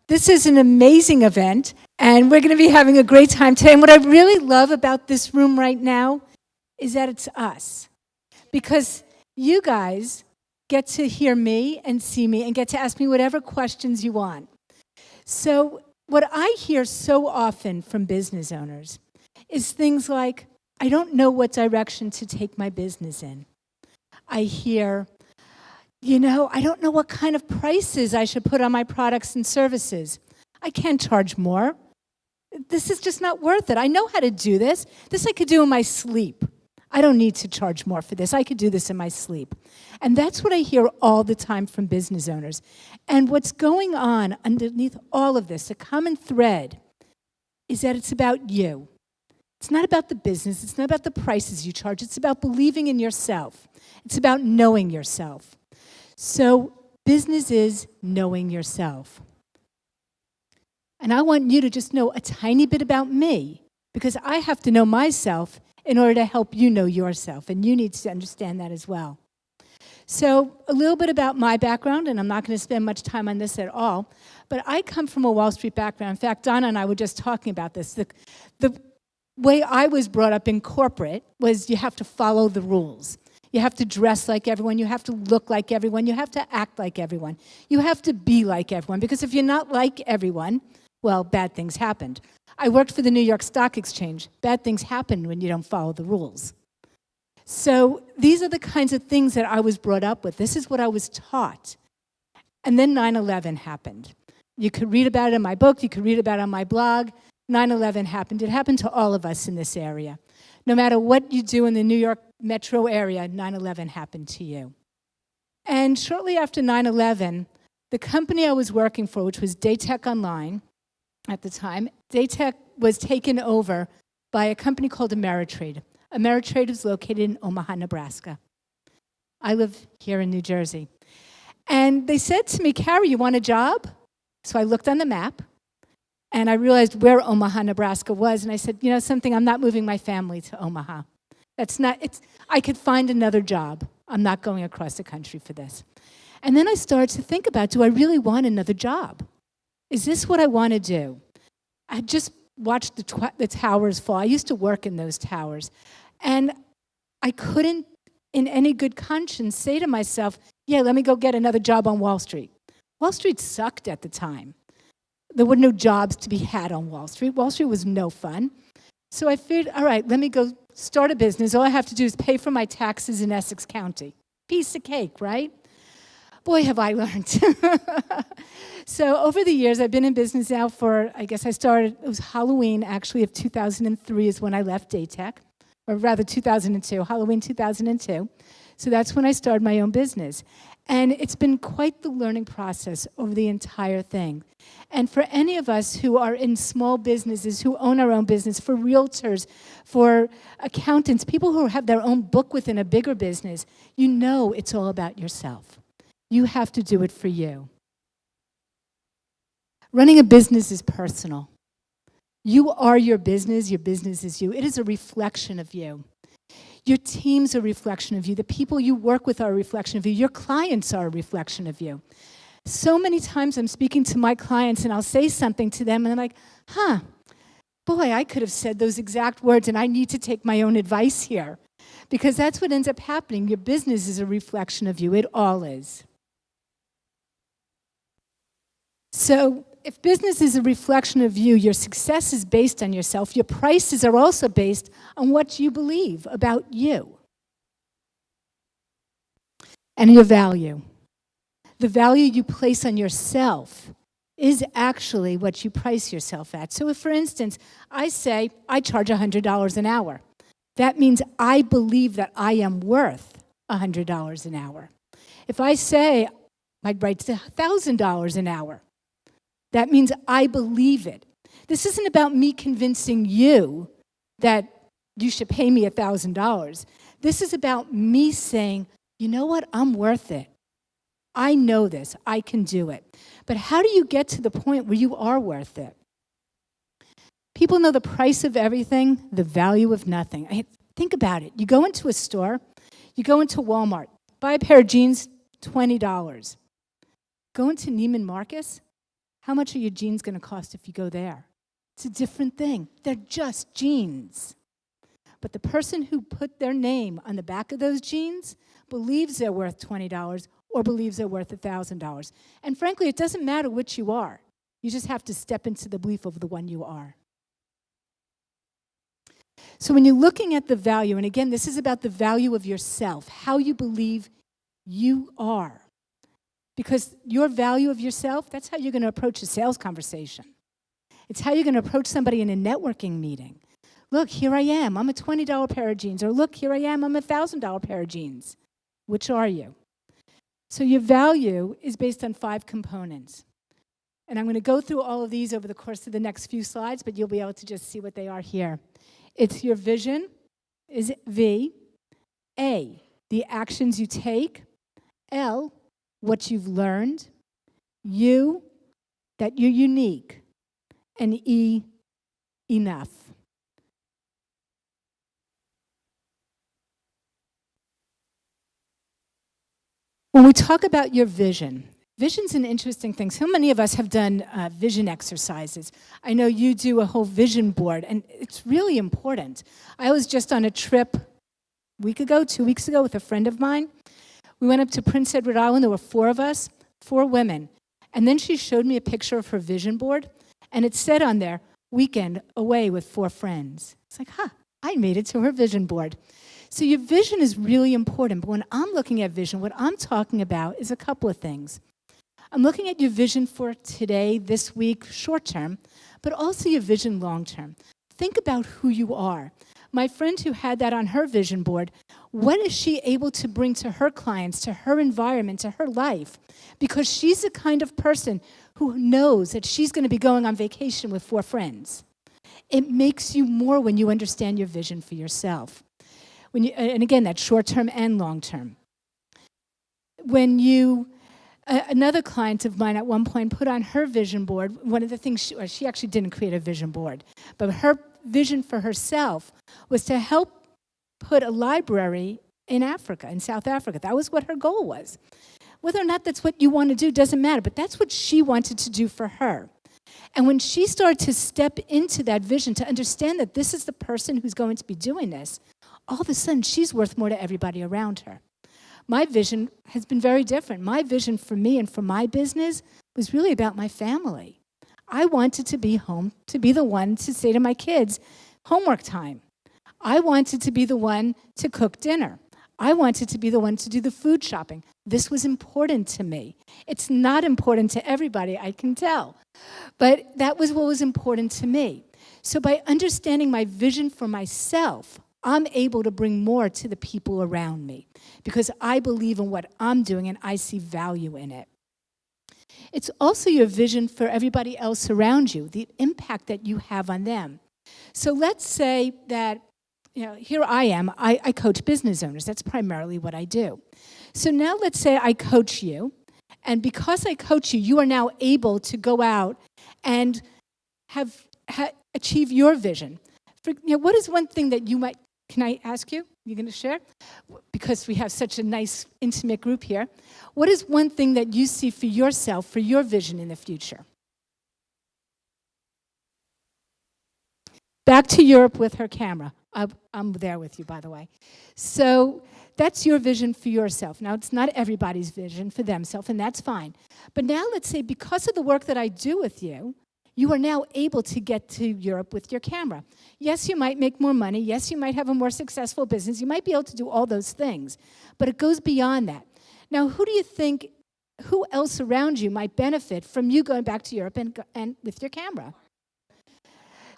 This is an amazing event, and we're going to be having a great time today. And what I really love about this room right now is that it's us. Because you guys get to hear me and see me and get to ask me whatever questions you want. So what I hear so often from business owners is things like, I don't know what direction to take my business in. I hear, I don't know what kind of prices I should put on my products and services. I can't charge more. This is just not worth it. I know how to do this. This I could do in my sleep. I don't need to charge more for this. I could do this in my sleep. And that's what I hear all the time from business owners. And what's going on underneath all of this, a common thread, is that it's about you. It's not about the business. It's not about the prices you charge. It's about believing in yourself. It's about knowing yourself. So business is knowing yourself. And I want you to just know a tiny bit about me, because I have to know myself in order to help you know yourself, and you need to understand that as well. So a little bit about my background, and I'm not going to spend much time on this at all, but I come from a Wall Street background. In fact, Donna and I were just talking about this. The way I was brought up in corporate was you have to follow the rules. You have to dress like everyone. You have to look like everyone. You have to act like everyone. You have to be like everyone, because if you're not like everyone, well, bad things happened. I worked for the New York Stock Exchange. Bad things happen when you don't follow the rules. So these are the kinds of things that I was brought up with. This is what I was taught. And then 9/11 happened. You could read about it in my book. You could read about it on my blog. 9/11 happened. It happened to all of us in this area. No matter what you do in the New York metro area, 9/11 happened to you. And shortly after 9/11, the company I was working for, which was Daytech Online at the time, Daytech was taken over by a company called Ameritrade. Ameritrade is located in Omaha, Nebraska. I live here in New Jersey. And they said to me, Carrie, you want a job? So I looked on the map, and I realized where Omaha, Nebraska was, and I said, you know something, I'm not moving my family to Omaha. I could find another job. I'm not going across the country for this. And then I started to think about, do I really want another job? Is this what I want to do? I just watched the towers fall. I used to work in those towers. And I couldn't, in any good conscience, say to myself, yeah, let me go get another job on Wall Street. Wall Street sucked at the time. There were no jobs to be had on Wall Street. Wall Street was no fun. So I figured, all right, let me go start a business. All I have to do is pay for my taxes in Essex County. Piece of cake, right? Boy, have I learned. So over the years, I've been in business now for, I guess I started, it was Halloween, actually, of 2003 is when I left Daytech, or rather 2002, Halloween 2002. So that's when I started my own business. And it's been quite the learning process over the entire thing. And for any of us who are in small businesses, who own our own business, for realtors, for accountants, people who have their own book within a bigger business, you know it's all about yourself. You have to do it for you. Running a business is personal. You are your business is you. It is a reflection of you. Your team's a reflection of you. The people you work with are a reflection of you. Your clients are a reflection of you. So many times I'm speaking to my clients and I'll say something to them and I'm like, boy, I could have said those exact words and I need to take my own advice here. Because that's what ends up happening. Your business is a reflection of you. It all is. So if business is a reflection of you, your success is based on yourself. Your prices are also based on what you believe about you and your value. The value you place on yourself is actually what you price yourself at. So if, for instance, I say I charge $100 an hour, that means I believe that I am worth $100 an hour. If I say I'd write $1,000 an hour, that means I believe it. This isn't about me convincing you that you should pay me $1,000. This is about me saying, you know what, I'm worth it. I know this, I can do it. But how do you get to the point where you are worth it? People know the price of everything, the value of nothing. Think about it. You go into a store, you go into Walmart, buy a pair of jeans, $20. Go into Neiman Marcus, How much are your jeans going to cost if you go there? It's a different thing. They're just jeans. But the person who put their name on the back of those jeans believes they're worth $20 or believes they're worth $1,000. And frankly, it doesn't matter which you are. You just have to step into the belief of the one you are. So when you're looking at the value, and again, this is about the value of yourself, how you believe you are. Because your value of yourself, that's how you're going to approach a sales conversation. It's how you're going to approach somebody in a networking meeting. Look, here I am. I'm a $20 pair of jeans. Or look, here I am. I'm a $1,000 pair of jeans. Which are you? So your value is based on 5 components. And I'm going to go through all of these over the course of the next few slides, but you'll be able to just see what they are here. It's your vision, is V. A, the actions you take. L, what you've learned. U, that you're unique. And E, enough. When we talk about your vision, vision's an interesting thing. So many of us have done vision exercises. I know you do a whole vision board, and it's really important. I was just on a trip a week ago, 2 weeks ago, with a friend of mine. We went up to Prince Edward Island. There were 4 of us, 4 women. And then she showed me a picture of her vision board, and it said on there, weekend away with 4 friends. It's like, I made it to her vision board. So your vision is really important. But when I'm looking at vision, what I'm talking about is a couple of things. I'm looking at your vision for today, this week, short term, but also your vision long term. Think about who you are. My friend who had that on her vision board, what is she able to bring to her clients, to her environment, to her life? Because she's the kind of person who knows that she's going to be going on vacation with 4 friends. It makes you more when you understand your vision for yourself. And again, that's short-term and long-term. When another client of mine at one point put on her vision board, one of the things, she actually didn't create a vision board, but her vision for herself was to help put a library in Africa, in South Africa. That was what her goal was. Whether or not that's what you want to do doesn't matter, but that's what she wanted to do for her. And when she started to step into that vision, to understand that this is the person who's going to be doing this, all of a sudden she's worth more to everybody around her. My vision has been very different. My vision for me and for my business was really about my family. I wanted to be home, to be the one to say to my kids, homework time. I wanted to be the one to cook dinner. I wanted to be the one to do the food shopping. This was important to me. It's not important to everybody, I can tell. But that was what was important to me. So by understanding my vision for myself, I'm able to bring more to the people around me because I believe in what I'm doing and I see value in it. It's also your vision for everybody else around you, the impact that you have on them. So let's say that, here I am, I coach business owners. That's primarily what I do. So now let's say I coach you, and because I coach you, you are now able to go out and achieve your vision. What is one thing that you might, can I ask you? You're going to share? Because we have such a nice, intimate group here. What is one thing that you see for yourself, for your vision in the future? Back to Europe with her camera. I'm there with you, by the way. So that's your vision for yourself. Now, it's not everybody's vision for themselves, and that's fine. But now let's say because of the work that I do with you, you are now able to get to Europe with your camera. Yes, you might make more money. Yes, you might have a more successful business. You might be able to do all those things. But it goes beyond that. Now, who do you think, who else around you might benefit from you going back to Europe and with your camera?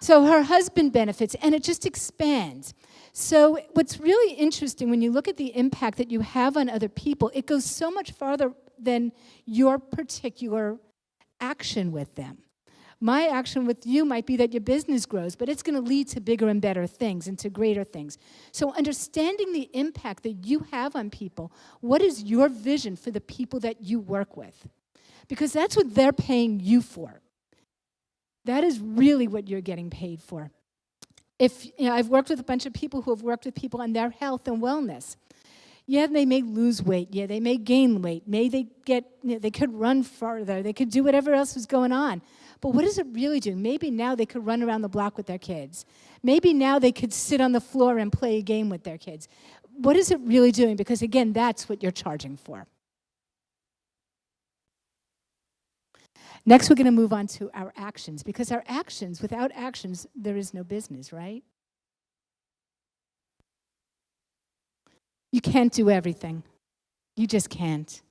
So her husband benefits, and it just expands. So what's really interesting when you look at the impact that you have on other people, it goes so much farther than your particular action with them. My action with you might be that your business grows, but it's going to lead to bigger and better things and to greater things. So understanding the impact that you have on people, what is your vision for the people that you work with? Because that's what they're paying you for. That is really what you're getting paid for. I've worked with a bunch of people who have worked with people on their health and wellness. Yeah, they may lose weight. Yeah, they may gain weight. They could run farther. They could do whatever else was going on. But what is it really doing? Maybe now they could run around the block with their kids. Maybe now they could sit on the floor and play a game with their kids. What is it really doing? Because again, that's what you're charging for. Next, we're going to move on to our actions, because our actions, without actions, there is no business, right? You can't do everything. You just can't.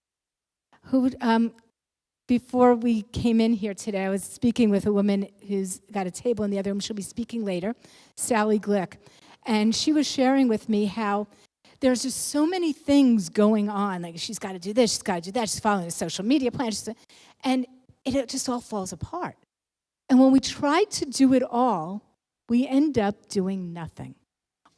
Before we came in here today, I was speaking with a woman who's got a table in the other room. She'll be speaking later, Sally Glick. And she was sharing with me how there's just so many things going on. Like, she's got to do this, she's got to do that, she's following a social media plan. And it just all falls apart. And when we try to do it all, we end up doing nothing.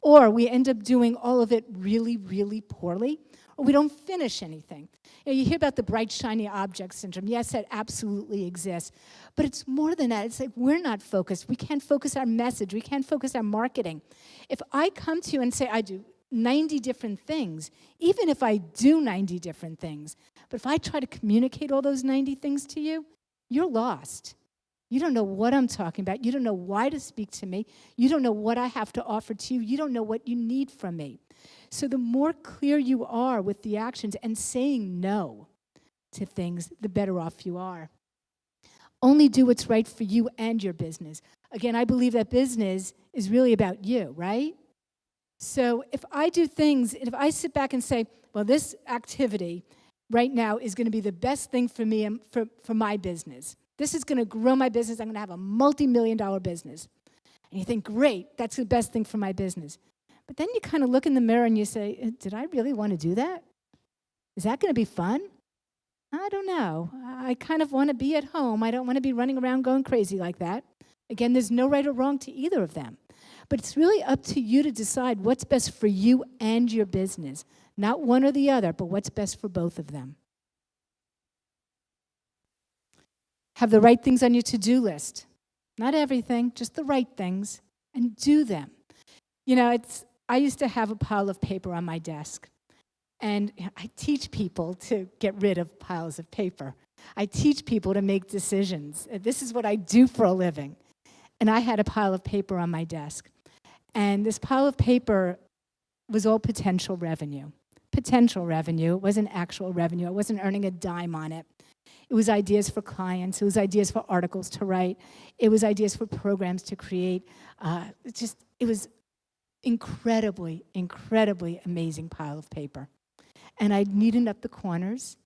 Or we end up doing all of it really, really poorly, or we don't finish anything. You hear about the bright, shiny object syndrome. Yes, that absolutely exists. But it's more than that. It's like we're not focused. We can't focus our message. We can't focus our marketing. If I come to you and say I do 90 different things, even if I do 90 different things, but if I try to communicate all those 90 things to you, you're lost. You don't know what I'm talking about. You don't know why to speak to me. You don't know what I have to offer to you. You don't know what you need from me. So the more clear you are with the actions and saying no to things, the better off you are. Only do what's right for you and your business. Again, I believe that business is really about you, right? So if I do things, if I sit back and say, well, this activity right now is going to be the best thing for me and for my business. This is going to grow my business. I'm going to have a multi-million-dollar business. And you think, great, that's the best thing for my business. But then you kind of look in the mirror and you say, did I really want to do that? Is that going to be fun? I don't know. I kind of want to be at home. I don't want to be running around going crazy like that. Again, there's no right or wrong to either of them. But it's really up to you to decide what's best for you and your business. Not one or the other, but what's best for both of them. Have the right things on your to-do list. Not everything, just the right things, and do them. You know, I used to have a pile of paper on my desk, and I teach people to get rid of piles of paper. I teach people to make decisions. This is what I do for a living. And I had a pile of paper on my desk. And this pile of paper was all potential revenue. Potential revenue. It wasn't actual revenue. I wasn't earning a dime on it. It was ideas for clients. It was ideas for articles to write. It was ideas for programs to create. It was incredibly, incredibly amazing pile of paper. And I'd neaten up the corners,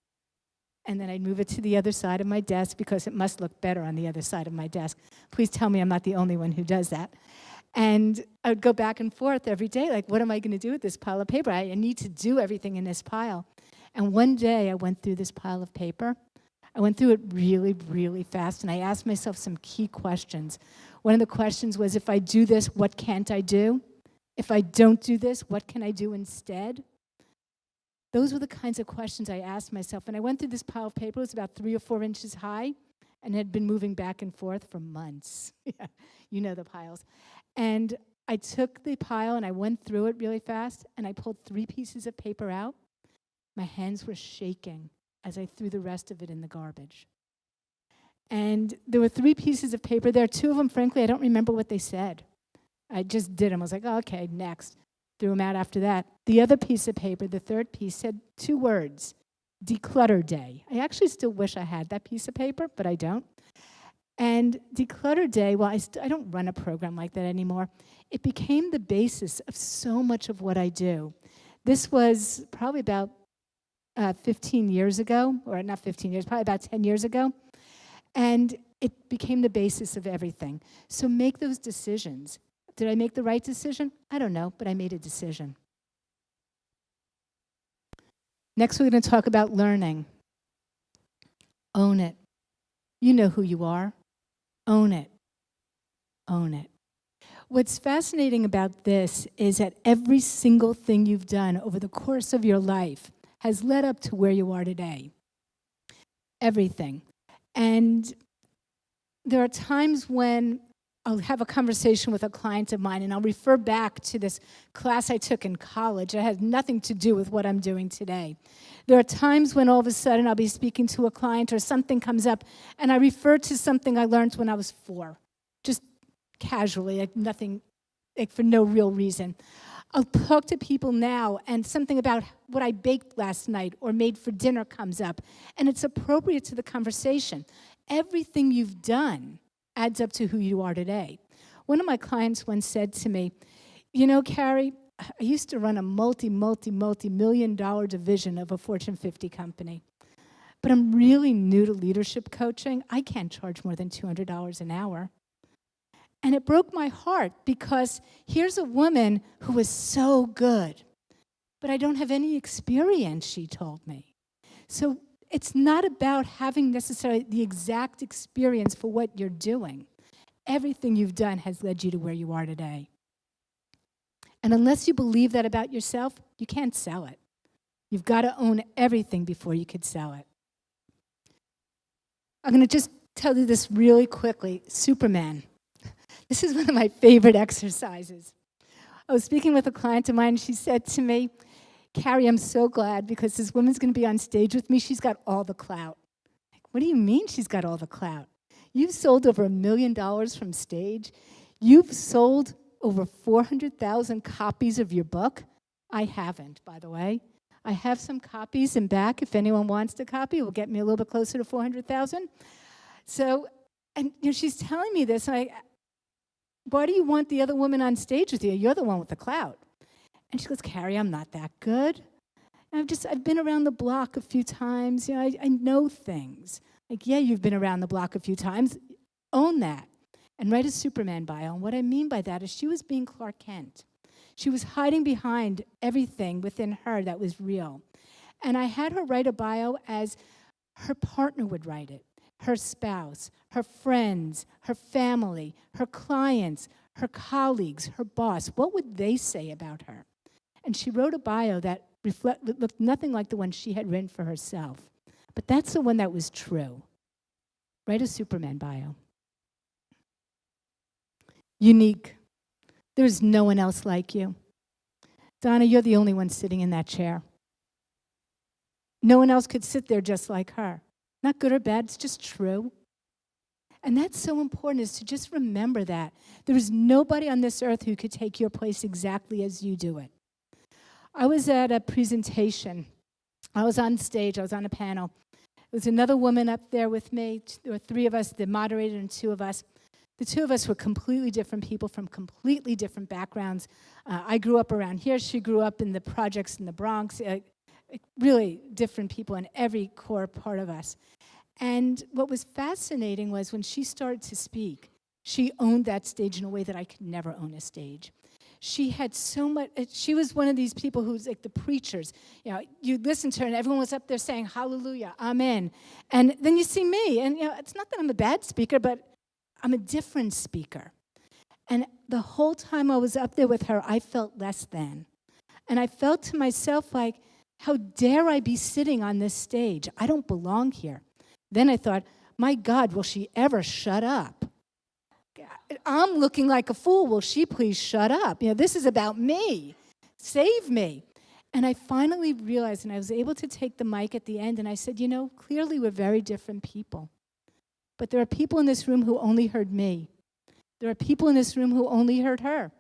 and then I'd move it to the other side of my desk because it must look better on the other side of my desk. Please tell me I'm not the only one who does that. And I would go back and forth every day, like, what am I going to do with this pile of paper? I need to do everything in this pile. And one day I went through this pile of paper. I went through it really, really fast, and I asked myself some key questions. One of the questions was, if I do this, what can't I do? If I don't do this, what can I do instead? Those were the kinds of questions I asked myself. And I went through this pile of paper. It was about 3 or 4 inches high and had been moving back and forth for months. Yeah, you know the piles. And I took the pile and I went through it really fast, and I pulled 3 pieces of paper out. My hands were shaking as I threw the rest of it in the garbage. And there were 3 pieces of paper there. 2 of them, frankly, I don't remember what they said. I just did them. I was like, oh, okay, next. Threw them out after that. The other piece of paper, the 3rd piece, said 2 words, declutter day. I actually still wish I had that piece of paper, but I don't. And declutter day, well, I don't run a program like that anymore. It became the basis of so much of what I do. This was probably about 15 years ago, or not 15 years, probably about 10 years ago. And it became the basis of everything. So make those decisions. Did I make the right decision? I don't know, but I made a decision. Next, we're going to talk about learning. Own it. You know who you are. Own it. Own it. What's fascinating about this is that every single thing you've done over the course of your life has led up to where you are today. Everything. And there are times when I'll have a conversation with a client of mine, and I'll refer back to this class I took in college. It had nothing to do with what I'm doing today. There are times when all of a sudden I'll be speaking to a client or something comes up, and I refer to something I learned when I was 4, just casually, like nothing, like for no real reason. I'll talk to people now, and something about what I baked last night or made for dinner comes up, and it's appropriate to the conversation. Everything you've done adds up to who you are today. One of my clients once said to me, you know, Carrie, I used to run a multi-million-dollar division of a Fortune 50 company, but I'm really new to leadership coaching. I can't charge more than $200 an hour. And it broke my heart because here's a woman who was so good, but I don't have any experience, she told me. So it's not about having necessarily the exact experience for what you're doing. Everything you've done has led you to where you are today. And unless you believe that about yourself, you can't sell it. You've got to own everything before you could sell it. I'm going to just tell you this really quickly. Superman. This is one of my favorite exercises. I was speaking with a client of mine, and she said to me, Carrie, I'm so glad because this woman's going to be on stage with me. She's got all the clout. Like, what do you mean she's got all the clout? You've sold over $1 million from stage. You've sold over 400,000 copies of your book. I haven't, by the way. I have some copies in back. If anyone wants to copy, it will get me a little bit closer to 400,000. So, and you know, she's telling me this, and why do you want the other woman on stage with you? You're the one with the clout. And she goes, Carrie, I'm not that good. And I've been around the block a few times. You know, I know things. Like, yeah, you've been around the block a few times. Own that. And write a Superman bio. And what I mean by that is she was being Clark Kent. She was hiding behind everything within her that was real. And I had her write a bio as her partner would write it. Her spouse, her friends, her family, her clients, her colleagues, her boss. What would they say about her? And she wrote a bio that looked nothing like the one she had written for herself. But that's the one that was true. Write a Superman bio. Unique. There's no one else like you. Donna, you're the only one sitting in that chair. No one else could sit there just like her. Not good or bad, it's just true. And that's so important, is to just remember that. There is nobody on this earth who could take your place exactly as you do it. I was at a presentation. I was on stage, I was on a panel. There was another woman up there with me. There were 3 of us, the moderator and 2 of us. The 2 of us were completely different people from completely different backgrounds. I grew up around here. She grew up in the projects in the Bronx. Really different people in every core part of us. And what was fascinating was when she started to speak, she owned that stage in a way that I could never own a stage. She had so much, she was one of these people who's like the preachers. You know, you listen to her and everyone was up there saying, hallelujah, amen. And then you see me, and you know, it's not that I'm a bad speaker, but I'm a different speaker. And the whole time I was up there with her, I felt less than. And I felt to myself like, how dare I be sitting on this stage? I don't belong here. Then I thought, my God, will she ever shut up? I'm looking like a fool. Will she please shut up? You know, this is about me. Save me. And I finally realized, and I was able to take the mic at the end, and I said, you know, clearly we're very different people. But there are people in this room who only heard me. There are people in this room who only heard her.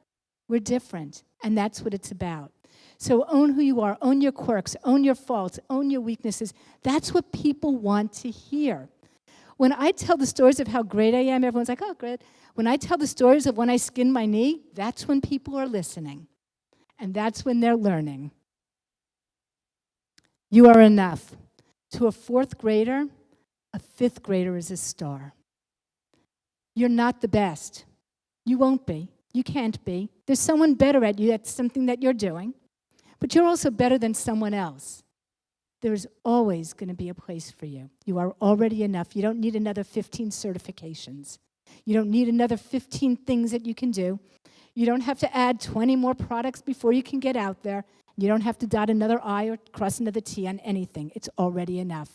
We're different, and that's what it's about. So own who you are, own your quirks, own your faults, own your weaknesses. That's what people want to hear. When I tell the stories of how great I am, everyone's like, oh, great. When I tell the stories of when I skinned my knee, that's when people are listening. And that's when they're learning. You are enough. To a 4th grader, a 5th grader is a star. You're not the best. You won't be. You can't be. There's someone better at you. That's something that you're doing. But you're also better than someone else. There's always going to be a place for you. You are already enough. You don't need another 15 certifications. You don't need another 15 things that you can do. You don't have to add 20 more products before you can get out there. You don't have to dot another I or cross another T on anything. It's already enough.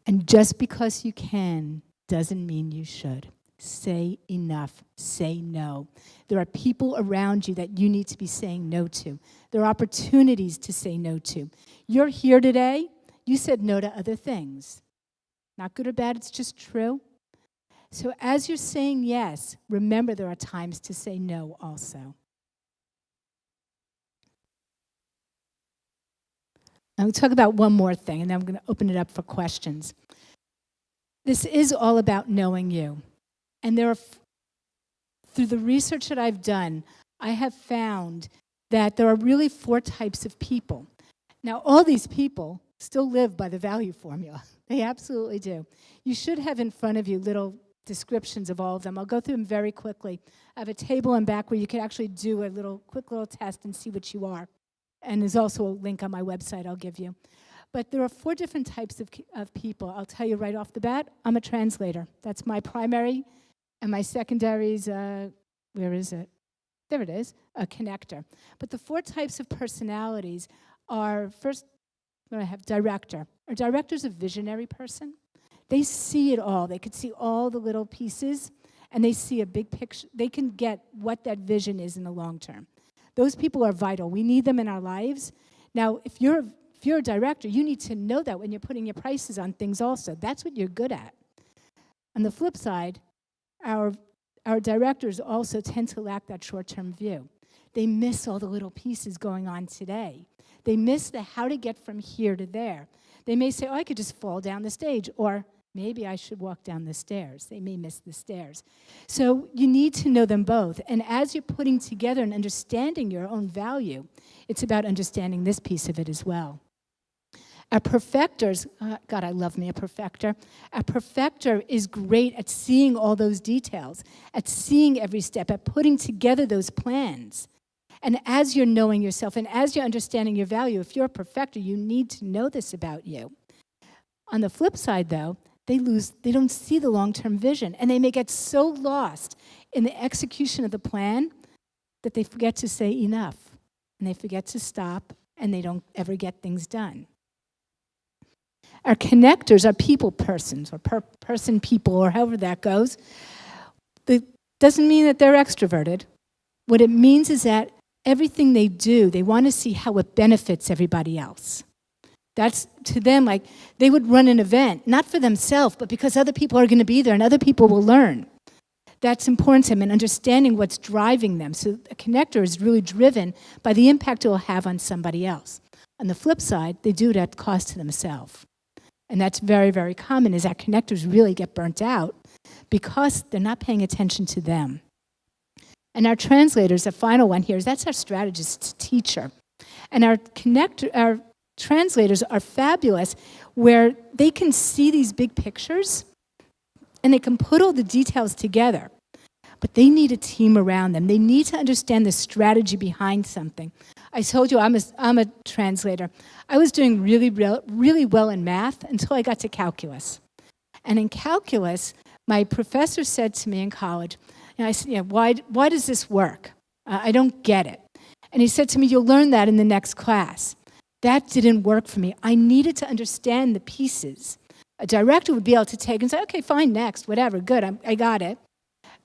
And just because you can doesn't mean you should. say enough, say no. There are people around you that you need to be saying no to. There are opportunities to say no to. You're here today, you said no to other things. Not good or bad, it's just true. So as you're saying yes, remember there are times to say no also. I'm going to talk about one more thing, and then I'm going to open it up for questions. This is all about knowing you. And through the research that I've done, I have found that there are really 4 types of people. Now, all these people still live by the value formula. They absolutely do. You should have in front of you little descriptions of all of them. I'll go through them very quickly. I have a table in back where you can actually do a quick little test and see what you are. And there's also a link on my website I'll give you. But there are 4 different types of people. I'll tell you right off the bat, I'm a translator. That's my primary, and my secondary is, where is it? There it is, a connector. But the 4 types of personalities are, first, I'm going to have director. A director's a visionary person. They see it all. They could see all the little pieces, and they see a big picture. They can get what that vision is in the long term. Those people are vital. We need them in our lives. Now, if you're a director, you need to know that when you're putting your prices on things also. That's what you're good at. On the flip side, our directors also tend to lack that short-term view. They miss all the little pieces going on today. They miss the how to get from here to there. They may say, oh, I could just fall down the stage, or maybe I should walk down the stairs. They may miss the stairs. So you need to know them both. And as you're putting together and understanding your own value, it's about understanding this piece of it as well. Our perfectors, God, I love me a perfecter. A perfecter is great at seeing all those details, at seeing every step, at putting together those plans. And as you're knowing yourself and as you're understanding your value, if you're a perfecter, you need to know this about you. On the flip side, though, they don't see the long-term vision, and they may get so lost in the execution of the plan that they forget to say enough, and they forget to stop, and they don't ever get things done. Our connectors are people persons, or person people, or however that goes. That doesn't mean that they're extroverted. What it means is that everything they do, they want to see how it benefits everybody else. That's, to them, like they would run an event, not for themselves, but because other people are going to be there and other people will learn. That's important to them, and understanding what's driving them. So a connector is really driven by the impact it will have on somebody else. On the flip side, they do it at cost to themselves. And that's very, very common, is that connectors really get burnt out because they're not paying attention to them. And our translators, the final one here, is that's our strategist teacher. And our translators are fabulous, where they can see these big pictures and they can put all the details together. But they need a team around them. They need to understand the strategy behind something. I told you I'm a translator. I was doing really well in math until I got to calculus. And in calculus, my professor said to me in college, and I said, why does this work? I don't get it. And he said to me, you'll learn that in the next class. That didn't work for me. I needed to understand the pieces. A director would be able to take and say, okay, fine, next, whatever, good, I got it.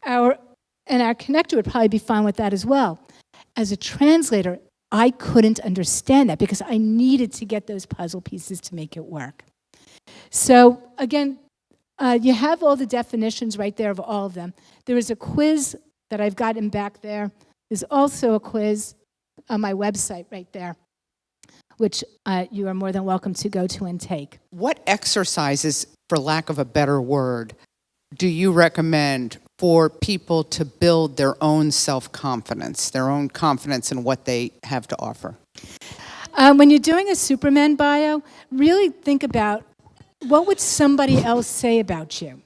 And our connector would probably be fine with that as well. As a translator, I couldn't understand that because I needed to get those puzzle pieces to make it work. So again, you have all the definitions right there of all of them. There is a quiz that I've gotten back there. There's also a quiz on my website right there, which you are more than welcome to go to and take. What exercises, for lack of a better word, do you recommend for people to build their own self-confidence, their own confidence in what they have to offer? When you're doing a Superman bio, really think about what would somebody else say about you.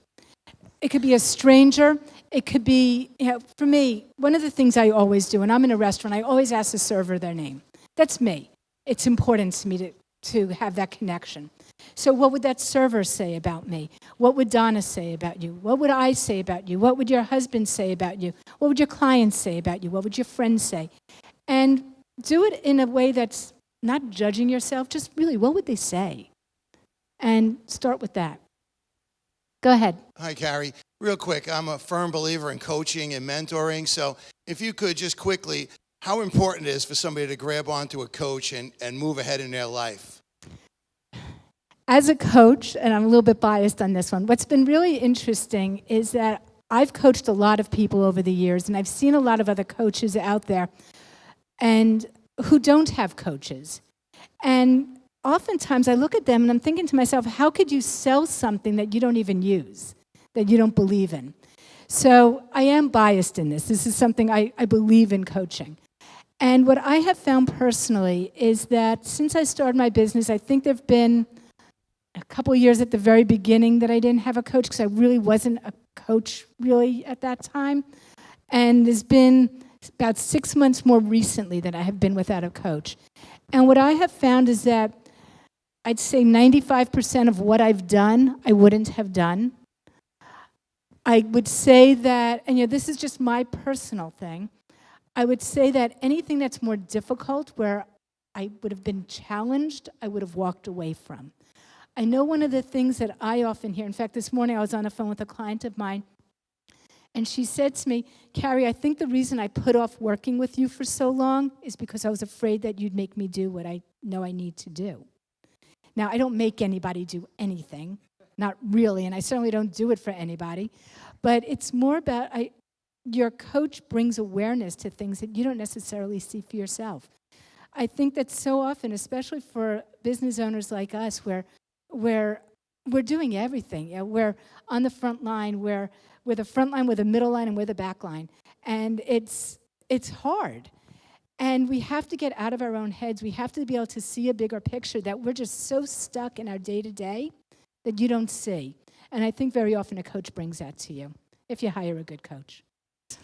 It could be a stranger. It could be, for me, one of the things I always do, when I'm in a restaurant, I always ask the server their name. That's me. It's important to me to have that connection. So what would that server say about me? What would Donna say about you? What would I say about you? What would your husband say about you? What would your clients say about you? What would your friends say? And do it in a way that's not judging yourself, just really, what would they say? And start with that. Go ahead. Hi, Carrie. Real quick, I'm a firm believer in coaching and mentoring. So if you could just quickly, how important it is for somebody to grab onto a coach and move ahead in their life? As a coach, and I'm a little bit biased on this one, what's been really interesting is that I've coached a lot of people over the years, and I've seen a lot of other coaches out there and who don't have coaches. And oftentimes I look at them and I'm thinking to myself, how could you sell something that you don't even use, that you don't believe in? So I am biased in this. This is something I believe in coaching. And what I have found personally is that since I started my business, I think there have been a couple of years at the very beginning that I didn't have a coach because I really wasn't a coach really at that time. And there's been about 6 months more recently that I have been without a coach. And what I have found is that I'd say 95% of what I've done, I wouldn't have done. I would say that, and this is just my personal thing, I would say that anything that's more difficult, where I would have been challenged, I would have walked away from. I know one of the things that I often hear, in fact, this morning I was on the phone with a client of mine, and she said to me, Carrie, I think the reason I put off working with you for so long is because I was afraid that you'd make me do what I know I need to do. Now, I don't make anybody do anything, not really, and I certainly don't do it for anybody, but it's more about your coach brings awareness to things that you don't necessarily see for yourself. I think that so often, especially for business owners like us, where we're doing everything. We're on the front line, we're the front line, we're the middle line, and we're the back line. And it's hard. And we have to get out of our own heads. We have to be able to see a bigger picture that we're just so stuck in our day-to-day that you don't see. And I think very often a coach brings that to you, if you hire a good coach.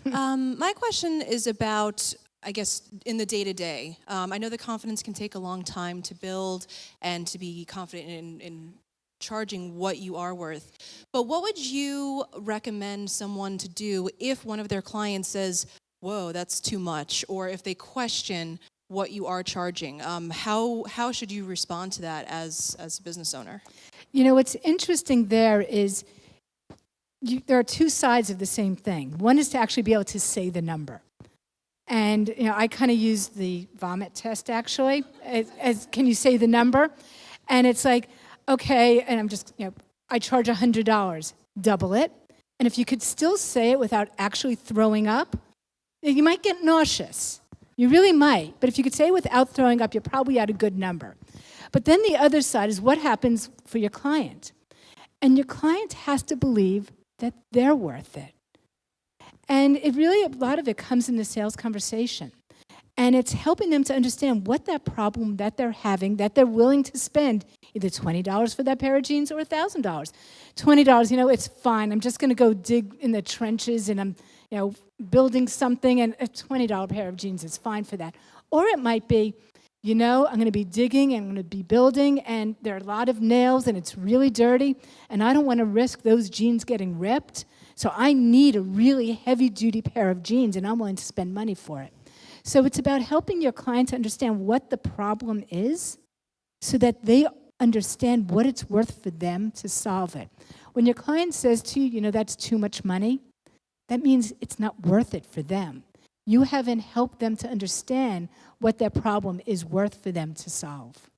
My question is about, I guess, in the day-to-day. I know that confidence can take a long time to build and to be confident in charging what you are worth. But what would you recommend someone to do if one of their clients says, whoa, that's too much, or if they question what you are charging? How should you respond to that as a business owner? What's interesting there is there are two sides of the same thing. One is to actually be able to say the number. And I kind of use the vomit test, actually, as can you say the number? And it's like, okay, and I'm just, I charge $100, double it. And if you could still say it without actually throwing up, you might get nauseous. You really might. But if you could say it without throwing up, you're probably at a good number. But then the other side is what happens for your client. And your client has to believe that they're worth it. And a lot of it comes in the sales conversation. And it's helping them to understand what that problem that they're having, that they're willing to spend either $20 for that pair of jeans or $1,000. $20, it's fine. I'm just going to go dig in the trenches and I'm, building something, and a $20 pair of jeans is fine for that. Or it might be, I'm going to be digging and I'm going to be building and there are a lot of nails and it's really dirty and I don't want to risk those jeans getting ripped. So I need a really heavy-duty pair of jeans and I'm willing to spend money for it. So it's about helping your client to understand what the problem is so that they understand what it's worth for them to solve it. When your client says to you, that's too much money, that means it's not worth it for them. You haven't helped them to understand what their problem is worth for them to solve.